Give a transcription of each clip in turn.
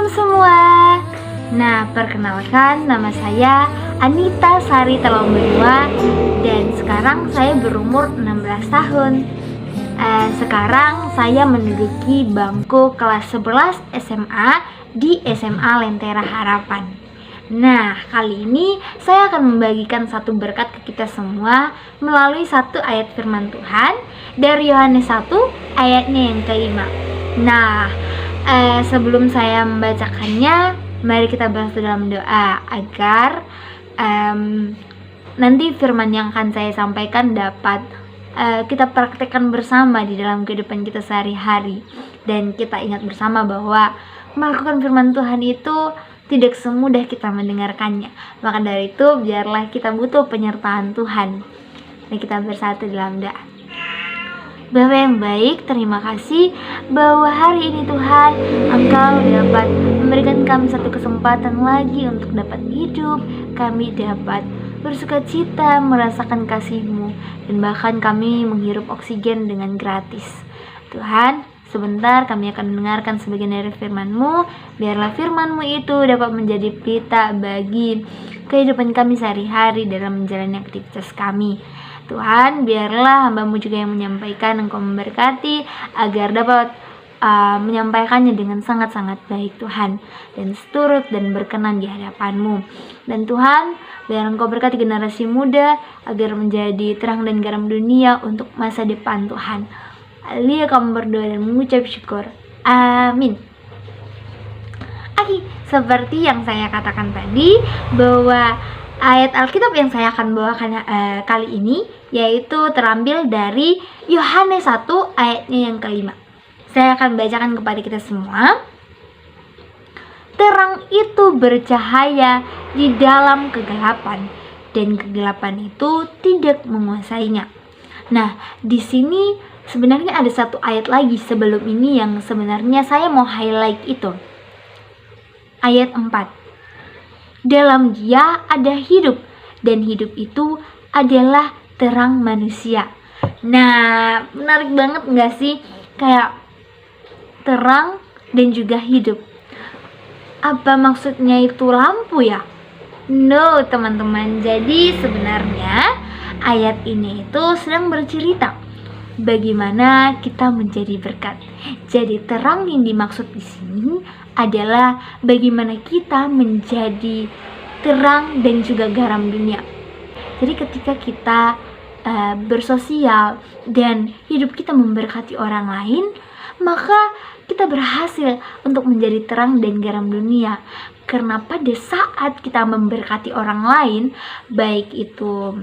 semua. Nah, perkenalkan, nama saya Anita Sari Telombenua dan sekarang saya berumur 16 tahun. Sekarang saya menduduki bangku kelas 11 SMA di SMA Lentera Harapan. Nah, kali ini saya akan membagikan satu berkat ke kita semua melalui satu ayat firman Tuhan dari Yohanes 1 ayatnya yang kelima. Nah, sebelum saya membacakannya, mari kita bahas dalam doa agar nanti firman yang akan saya sampaikan dapat kita praktekkan bersama di dalam kehidupan kita sehari-hari. Dan kita ingat bersama bahwa melakukan firman Tuhan itu tidak semudah kita mendengarkannya. Maka dari itu biarlah kita butuh penyertaan Tuhan. Dan kita bersatu dalam doa. Bapa yang baik, terima kasih bahwa hari ini Tuhan Engkau dapat memberikan kami satu kesempatan lagi untuk dapat hidup. Kami dapat bersukacita merasakan kasih-Mu dan bahkan kami menghirup oksigen dengan gratis. Tuhan, sebentar kami akan mendengarkan sebagian dari firman-Mu. Biarlah firman-Mu itu dapat menjadi pelita bagi kehidupan kami sehari-hari dalam menjalani aktivitas kami. Tuhan, biarlah hamba-Mu juga yang menyampaikan. Engkau memberkati agar dapat menyampaikannya dengan sangat-sangat baik Tuhan, dan seturut dan berkenan di hadapan-Mu. Dan Tuhan, biar Engkau berkati generasi muda agar menjadi terang dan garam dunia untuk masa depan Tuhan. Haleluya, kami berdoa dan mengucap syukur. Amin. Oke, seperti yang saya katakan tadi, bahwa ayat Alkitab yang saya akan bawakan kali ini yaitu terambil dari Yohanes 1 ayatnya yang kelima. Saya akan bacakan kepada kita semua. Terang itu bercahaya di dalam kegelapan, dan kegelapan itu tidak menguasainya. Nah, di sini sebenarnya ada satu ayat lagi sebelum ini yang sebenarnya saya mau highlight itu. Ayat 4. Dalam Dia ada hidup, dan hidup itu adalah terang manusia. Nah, menarik banget gak sih? Kayak terang dan juga hidup. Apa maksudnya itu lampu ya? No, teman-teman. Jadi sebenarnya ayat ini itu sedang bercerita bagaimana kita menjadi berkat. Jadi terang yang dimaksud di sini adalah bagaimana kita menjadi terang dan juga garam dunia. Jadi ketika kita bersosial dan hidup kita memberkati orang lain, maka kita berhasil untuk menjadi terang dan garam dunia. Karena pada saat kita memberkati orang lain, baik itu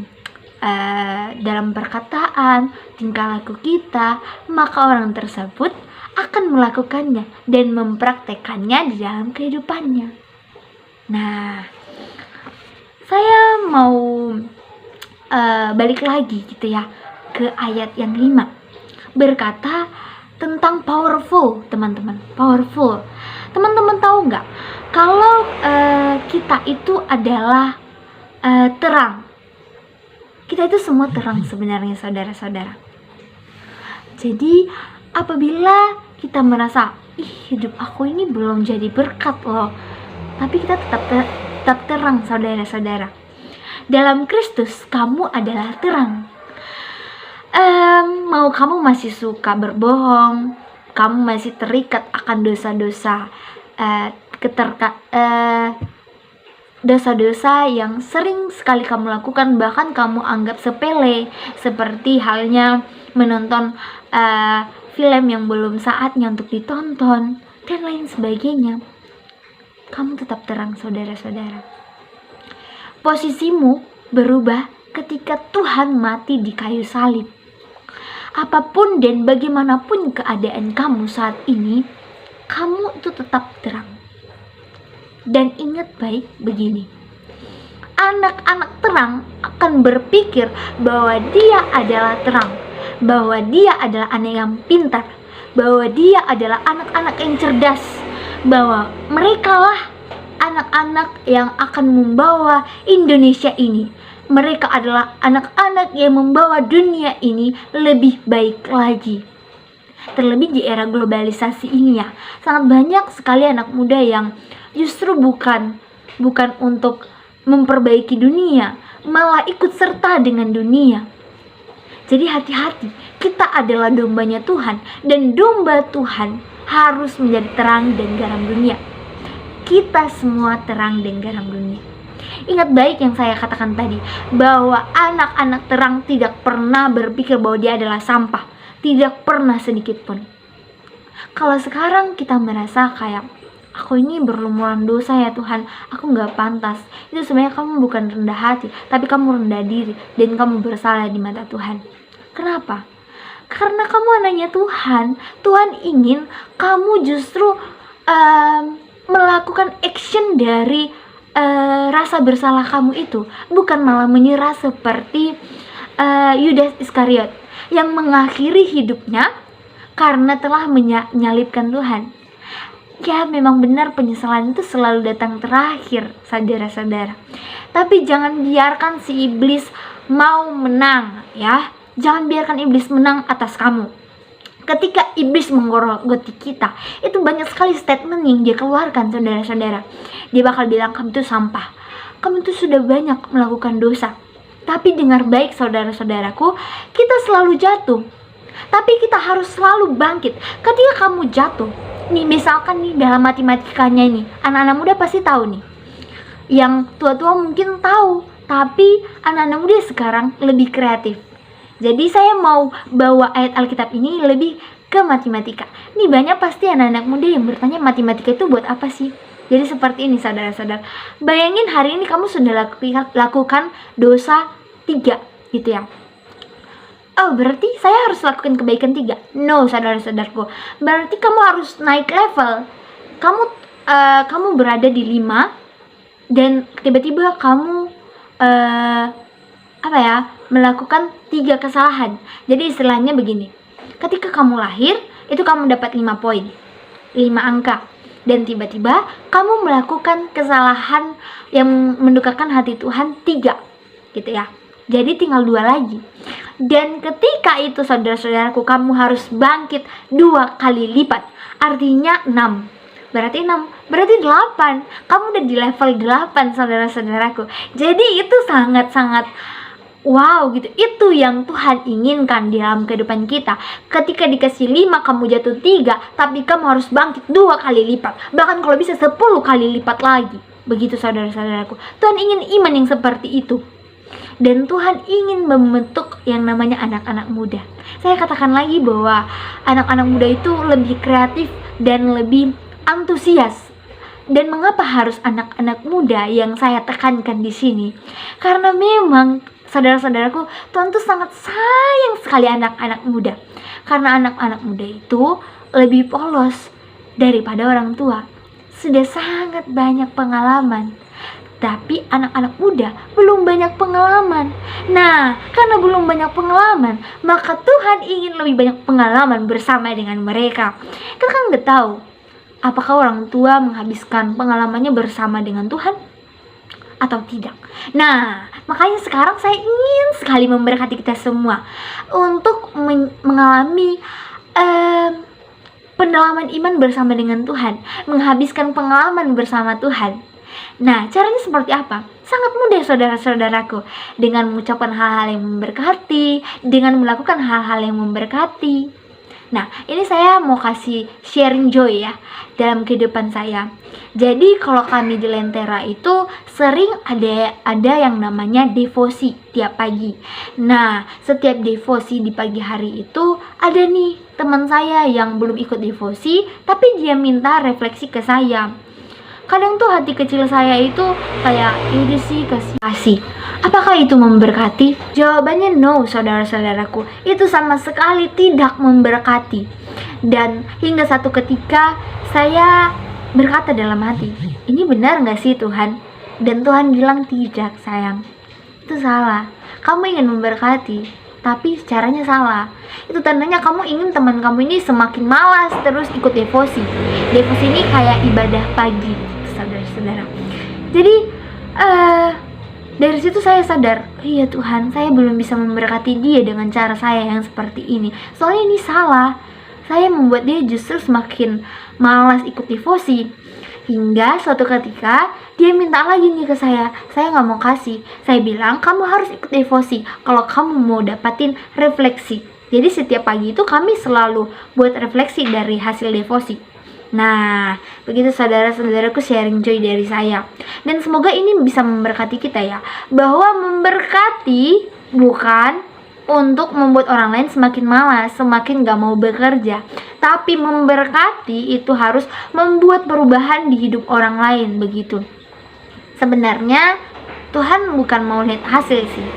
dalam perkataan, tingkah laku kita, maka orang tersebut akan melakukannya dan mempraktekannya di dalam kehidupannya. Nah, saya mau balik lagi gitu ya ke ayat yang 5. Berkata tentang powerful, teman-teman. Powerful. Teman-teman tahu nggak kalau kita itu adalah terang. Kita itu semua terang sebenarnya, saudara-saudara. Jadi apabila kita merasa, hidup aku ini belum jadi berkat loh, tapi kita tetap terang, saudara-saudara. Dalam Kristus kamu adalah terang. Mau kamu masih suka berbohong, kamu masih terikat akan dosa-dosa, dosa-dosa yang sering sekali kamu lakukan, bahkan kamu anggap sepele, seperti halnya menonton film yang belum saatnya untuk ditonton dan lain sebagainya. Kamu tetap terang, saudara-saudara. Posisimu berubah ketika Tuhan mati di kayu salib. Apapun dan bagaimanapun keadaan kamu saat ini, kamu itu tetap terang. Dan ingat baik begini, anak-anak terang akan berpikir bahwa dia adalah terang, bahwa dia adalah anak yang pintar, bahwa dia adalah anak-anak yang cerdas, bahwa merekalah anak-anak yang akan membawa Indonesia ini. Mereka adalah anak-anak yang membawa dunia ini lebih baik lagi. Terlebih di era globalisasi ini ya, sangat banyak sekali anak muda yang justru bukan untuk memperbaiki dunia, malah ikut serta dengan dunia. Jadi hati-hati, kita adalah dombanya Tuhan, dan domba Tuhan harus menjadi terang dan garam dunia. Kita semua terang dan garam dunia. Ingat baik yang saya katakan tadi, bahwa anak-anak terang tidak pernah berpikir bahwa dia adalah sampah. Tidak pernah sedikit pun. Kalau sekarang kita merasa kayak, aku ini berlumuran dosa ya Tuhan, aku gak pantas. Itu sebenarnya kamu bukan rendah hati, tapi kamu rendah diri, dan kamu bersalah di mata Tuhan. Kenapa? Karena kamu anaknya Tuhan. Tuhan ingin kamu justru melakukan action dari rasa bersalah kamu itu, bukan malah menyerah seperti Yudas Iskariot yang mengakhiri hidupnya karena telah menyalibkan Tuhan. Ya, memang benar penyesalan itu selalu datang terakhir, saudara-saudara. Tapi jangan biarkan si iblis mau menang ya. Jangan biarkan iblis menang atas kamu. Ketika iblis menggerogoti kita, itu banyak sekali statement yang dia keluarkan, saudara-saudara. Dia bakal bilang, kamu itu sampah, kamu itu sudah banyak melakukan dosa. Tapi dengar baik saudara-saudaraku, kita selalu jatuh, tapi kita harus selalu bangkit. Ketika kamu jatuh, nih misalkan nih dalam matematikanya ini, anak-anak muda pasti tahu nih. Yang tua-tua mungkin tahu, tapi anak-anak muda sekarang lebih kreatif. Jadi saya mau bawa ayat Alkitab ini lebih ke matematika. Nih banyak pasti anak-anak muda yang bertanya, matematika itu buat apa sih? Jadi seperti ini saudara-saudara. Bayangin hari ini kamu sudah lakukan dosa 3 gitu ya. Oh, berarti saya harus lakukan kebaikan 3? No, saudara-saudaraku. Berarti kamu harus naik level. Kamu berada di 5 dan tiba-tiba kamu melakukan 3 kesalahan. Jadi istilahnya begini. Ketika kamu lahir, itu kamu dapat 5 poin. 5 angka. Dan tiba-tiba kamu melakukan kesalahan yang mendukakan hati Tuhan 3 gitu ya. Jadi tinggal 2 lagi. Dan ketika itu saudara-saudaraku, kamu harus bangkit 2 kali lipat. Artinya 6. Berarti 8. Kamu udah di level 8 saudara-saudaraku. Jadi itu sangat-sangat wow gitu. Itu yang Tuhan inginkan di dalam kehidupan kita. Ketika dikasih 5, kamu jatuh 3, tapi kamu harus bangkit 2 kali lipat. Bahkan kalau bisa 10 kali lipat lagi. Begitu saudara-saudaraku. Tuhan ingin iman yang seperti itu. Dan Tuhan ingin membentuk yang namanya anak-anak muda. Saya katakan lagi bahwa anak-anak muda itu lebih kreatif dan lebih antusias. Dan mengapa harus anak-anak muda yang saya tekankan di sini? Karena memang saudara-saudaraku, Tuhan tuh sangat sayang sekali anak-anak muda. Karena anak-anak muda itu lebih polos daripada orang tua. Sudah sangat banyak pengalaman. Tapi anak-anak muda belum banyak pengalaman. Nah, karena belum banyak pengalaman, maka Tuhan ingin lebih banyak pengalaman bersama dengan mereka. Kita kan nggak tahu apakah orang tua menghabiskan pengalamannya bersama dengan Tuhan atau tidak. Nah, makanya sekarang saya ingin sekali memberkati kita semua untuk mengalami pendalaman iman bersama dengan Tuhan, menghabiskan pengalaman bersama Tuhan. Nah, caranya seperti apa? Sangat mudah saudara-saudaraku. Dengan mengucapkan hal-hal yang memberkati, dengan melakukan hal-hal yang memberkati. Nah, ini saya mau kasih sharing joy ya dalam kehidupan saya. Jadi kalau kami di Lentera itu sering ada yang namanya devosi tiap pagi. Nah, setiap devosi di pagi hari itu ada nih teman saya yang belum ikut devosi, tapi dia minta refleksi ke saya. Kadang tuh hati kecil saya itu kayak, yaudah sih kasih. Apakah itu memberkati? Jawabannya no, saudara-saudaraku. Itu sama sekali tidak memberkati. Dan hingga satu ketika saya berkata dalam hati, ini benar gak sih Tuhan? Dan Tuhan bilang, tidak sayang, itu salah. Kamu ingin memberkati, tapi caranya salah. Itu tandanya kamu ingin teman kamu ini semakin malas terus ikut devosi. Devosi ini kayak ibadah pagi, saudara-saudara. Jadi dari situ saya sadar, iya Tuhan, saya belum bisa memberkati dia dengan cara saya yang seperti ini. Soalnya ini salah. saya membuat dia justru semakin malas ikut devosi. Hingga suatu ketika dia minta lagi nih ke saya nggak mau kasih. Saya bilang, kamu harus ikut devosi kalau kamu mau dapatin refleksi. Jadi setiap pagi itu kami selalu buat refleksi dari hasil devosi. Nah, begitu saudara-saudaraku sharing joy dari saya. Dan semoga ini bisa memberkati kita ya. Bahwa memberkati bukan untuk membuat orang lain semakin malas, semakin gak mau bekerja. Tapi memberkati itu harus membuat perubahan di hidup orang lain, begitu. Sebenarnya Tuhan bukan mau lihat hasil sih.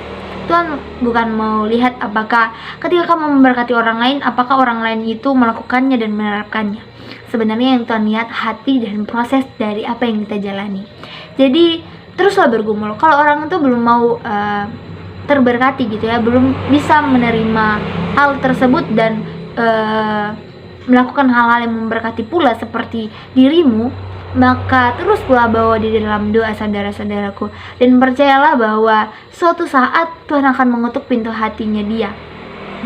Tuhan bukan mau lihat apakah ketika kamu memberkati orang lain, apakah orang lain itu melakukannya dan menerapkannya. Sebenarnya yang Tuhan lihat hati dan proses dari apa yang kita jalani. Jadi teruslah bergumul. Kalau orang itu belum mau terberkati gitu ya, belum bisa menerima hal tersebut dan melakukan hal-hal yang memberkati pula seperti dirimu, maka teruslah bawa di dalam doa saudara-saudaraku, dan percayalah bahwa suatu saat Tuhan akan mengetuk pintu hatinya dia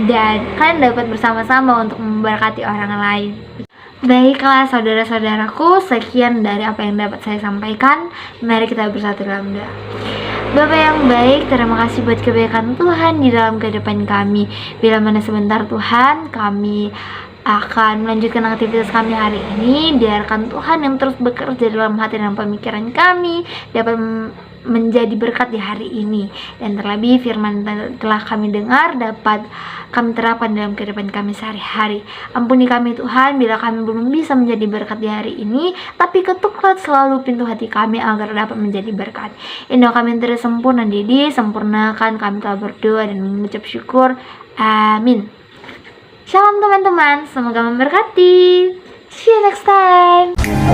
dan kalian dapat bersama-sama untuk memberkati orang lain. Baiklah saudara-saudaraku, sekian dari apa yang dapat saya sampaikan. Mari kita bersatu dalam doa. Bapa yang baik, terima kasih buat kebaikan Tuhan di dalam kehidupan kami. Bila mana sebentar Tuhan, kami akan melanjutkan aktivitas kami hari ini. Biarkan Tuhan yang terus bekerja dalam hati dan pemikiran kami dapat menjadi berkat di hari ini. Dan terlebih firman telah kami dengar dapat kami terapkan dalam kehidupan kami sehari-hari. Ampuni kami Tuhan bila kami belum bisa menjadi berkat di hari ini, tapi ketuklah selalu pintu hati kami agar dapat menjadi berkat. Indah kami terus sempurna Didi, sempurnakan kami telah berdoa dan mengucap syukur. Amin. Shalom teman-teman, semoga memberkati. See you next time.